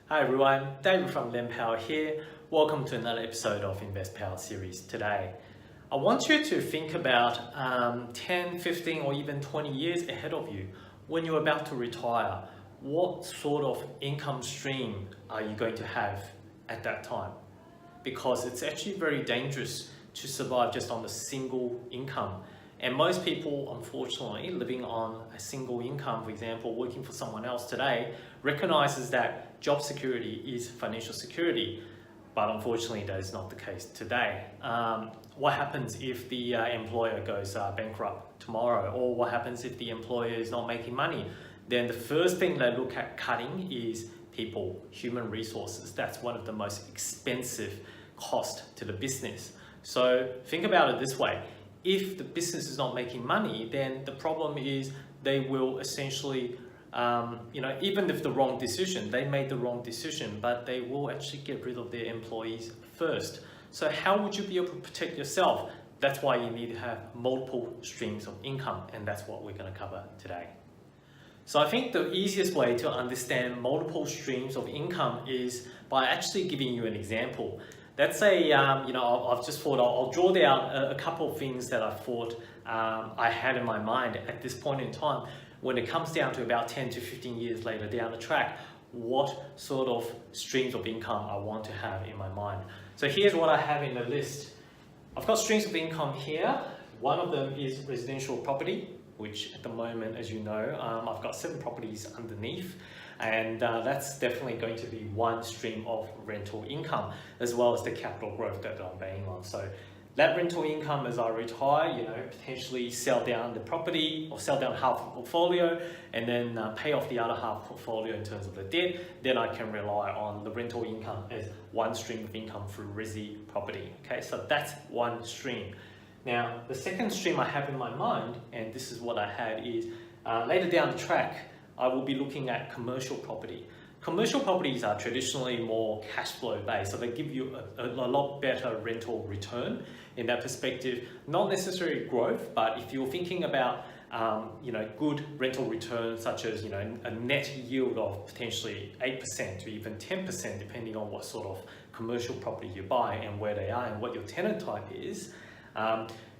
Hi everyone, David from LendPower here. Welcome to another episode of Invest Power series today. I want you to think about 10, 15 or even 20 years ahead of you when you're about to retire. What sort of income stream are you going to have at that time? Because it's actually very dangerous to survive just on a single income. And most people, unfortunately, living on a single income, for example, working for someone else today, recognizes that job security is financial security. But unfortunately, that is not the case today. What happens if the employer goes bankrupt tomorrow? Or what happens if the employer is not making money? Then the first thing they look at cutting is people, human resources. That's one of the most expensive costs to the business. So think about it this way. If the business is not making money, then the problem is they will essentially, even if the wrong decision, they made the wrong decision, but they will actually get rid of their employees first. So how would you be able to protect yourself? That's why you need to have multiple streams of income, and that's what we're going to cover today. So I think the easiest way to understand multiple streams of income is by actually giving you an example. Let's say, I've just thought I'll draw down a couple of things that I thought I had in my mind at this point in time. When it comes down to about 10 to 15 years later down the track, what sort of streams of income I want to have in my mind. So here's what I have in the list. I've got streams of income here. One of them is residential property, which at the moment, as you know, I've got 7 properties underneath. And that's definitely going to be one stream of rental income, as well as the capital growth that I'm paying on. So that rental income as I retire, potentially sell down the property or sell down half the portfolio and then pay off the other half portfolio in terms of the debt. Then I can rely on the rental income as one stream of income through resi property. Okay, so that's one stream. Now, the second stream I have in my mind, and this is what I had, is later down the track, I will be looking at commercial property. Commercial properties are traditionally more cash flow based, so they give you a lot better rental return in that perspective. Not necessarily growth, but if you're thinking about good rental returns, such as a net yield of potentially 8% to even 10%, depending on what sort of commercial property you buy and where they are and what your tenant type is.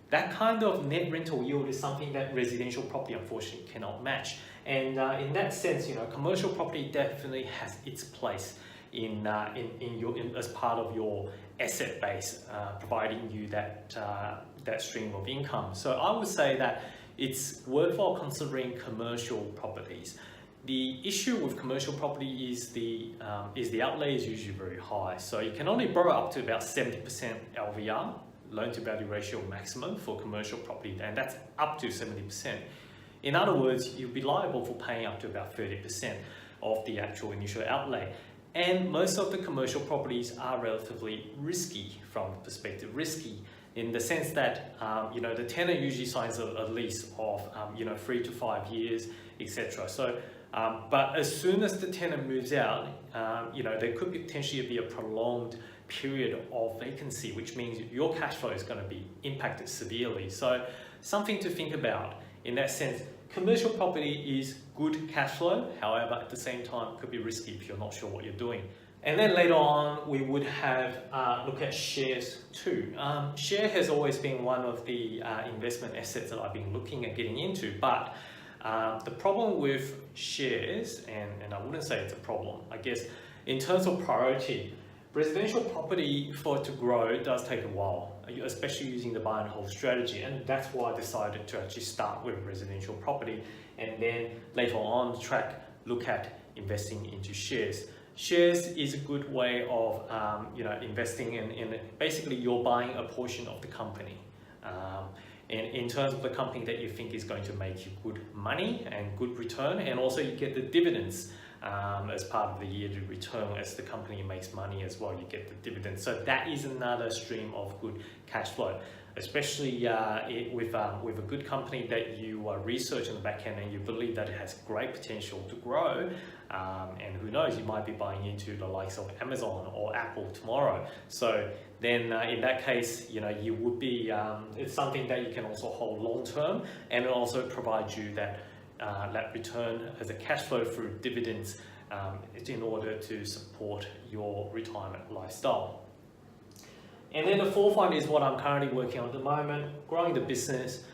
That kind of net rental yield is something that residential property unfortunately cannot match. And in that sense, commercial property definitely has its place as part of your asset base, providing you that stream of income. So I would say that it's worthwhile considering commercial properties. The issue with commercial property is the outlay is usually very high. So you can only borrow up to about 70% LVR, loan to value ratio maximum, for commercial property, and that's up to 70%. In other words, you'll be liable for paying up to about 30% of the actual initial outlay. And most of the commercial properties are relatively risky from the perspective, risky in the sense that the tenant usually signs a lease of 3 to 5 years, etc. So, but as soon as the tenant moves out, there could potentially be a prolonged period of vacancy, which means your cash flow is going to be impacted severely. So something to think about in that sense. Commercial property is good cash flow, however, at the same time, it could be risky if you're not sure what you're doing. And then later on, we would have look at shares too. Share has always been one of the investment assets that I've been looking at getting into, but the problem with shares, and I wouldn't say it's a problem, I guess, in terms of priority, residential property, for it to grow, does take a while, especially using the buy and hold strategy. And that's why I decided to actually start with residential property and then later on the track, look at investing into shares. Shares is a good way of investing in basically you're buying a portion of the company. And in terms of the company that you think is going to make you good money and good return, and also you get the dividends as part of the yearly return. As the company makes money as well, you get the dividends. So that is another stream of good cash flow, especially with a good company that you research in the back end and you believe that it has great potential to grow. And who knows, you might be buying into the likes of Amazon or Apple tomorrow. So then in that case, you would be, it's something that you can also hold long term, and it also provides you that return as a cash flow through dividends in order to support your retirement lifestyle. And then the fourth one is what I'm currently working on at the moment, growing the business.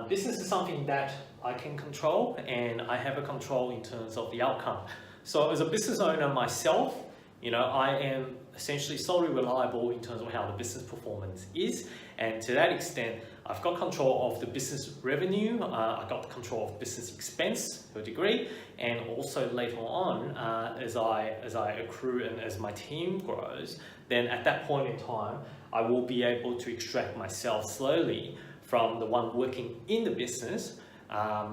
Business is something that I can control, and I have a control in terms of the outcome. So as a business owner myself, I am essentially solely reliable in terms of how the business performance is. And to that extent, I've got control of the business revenue, I've got control of business expense to a degree, and also later on, as I accrue and as my team grows, then at that point in time, I will be able to extract myself slowly from the one working in the business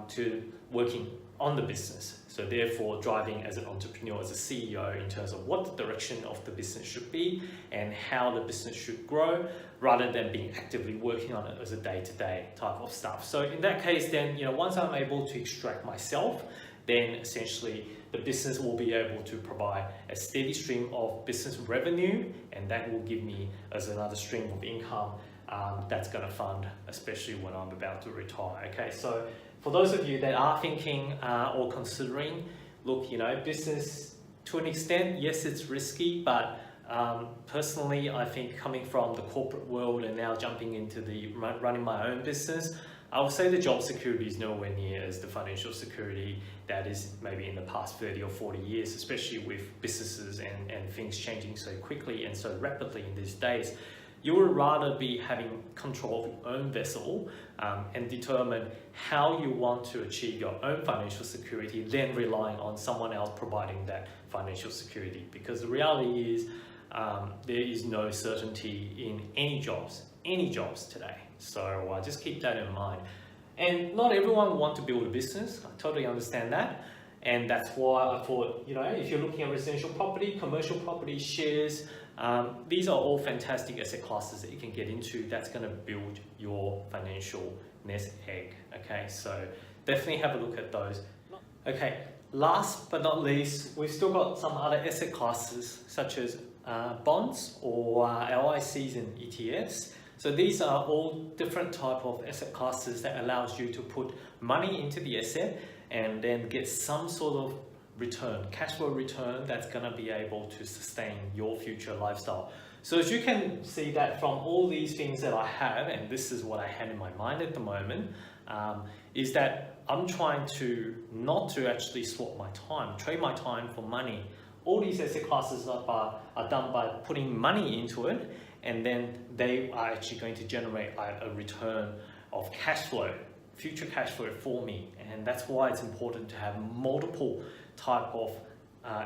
to working on the business. So therefore, driving as an entrepreneur, as a CEO, in terms of what the direction of the business should be and how the business should grow, rather than being actively working on it as a day-to-day type of stuff. So in that case, then, once I'm able to extract myself, then essentially the business will be able to provide a steady stream of business revenue, and that will give me as another stream of income that's going to fund, especially when I'm about to retire. Okay, so for those of you that are thinking or considering, look, business to an extent, yes, it's risky, but personally, I think coming from the corporate world and now jumping into the running my own business, I would say the job security is nowhere near as the financial security that is maybe in the past 30 or 40 years, especially with businesses and things changing so quickly and so rapidly in these days. You would rather be having control of your own vessel and determine how you want to achieve your own financial security than relying on someone else providing that financial security. Because the reality is there is no certainty in any jobs today. So just keep that in mind. And not everyone wants to build a business. I totally understand that. And that's why I thought, if you're looking at residential property, commercial property, shares, these are all fantastic asset classes that you can get into that's going to build your financial nest egg. Okay, so definitely have a look at those. Okay, last but not least, we've still got some other asset classes such as bonds or LICs and ETFs. So these are all different type of asset classes that allows you to put money into the asset and then get some sort of return, cash flow return that's going to be able to sustain your future lifestyle. So as you can see that from all these things that I have, and this is what I had in my mind at the moment, is that I'm trying to not to actually swap my time, trade my time for money. All these asset classes are done by putting money into it, and then they are actually going to generate a return of cash flow, future cash flow for me. And that's why it's important to have multiple type of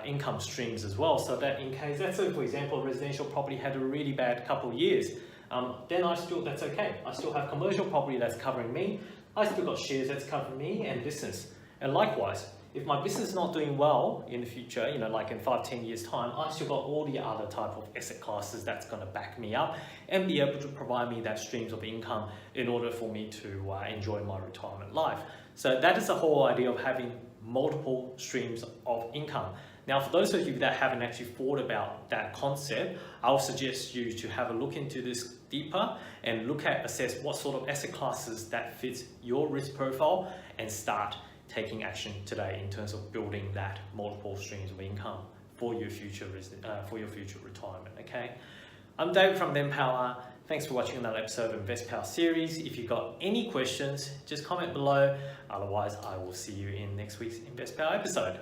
income streams as well, so that in case, let's say for example, residential property had a really bad couple of years, then that's okay. I still have commercial property that's covering me, I still got shares that's covering me, and business. And likewise, if my business is not doing well in the future, like in 5-10 years time, I still got all the other type of asset classes that's going to back me up and be able to provide me that streams of income in order for me to enjoy my retirement life. So that is the whole idea of having multiple streams of income. Now, for those of you that haven't actually thought about that concept, I'll suggest you to have a look into this deeper and assess what sort of asset classes that fits your risk profile and start taking action today in terms of building that multiple streams of income for your future retirement. Okay, I'm David from Empower. Thanks for watching another episode of Invest Power series. If you've got any questions, just comment below. Otherwise, I will see you in next week's Invest Power episode.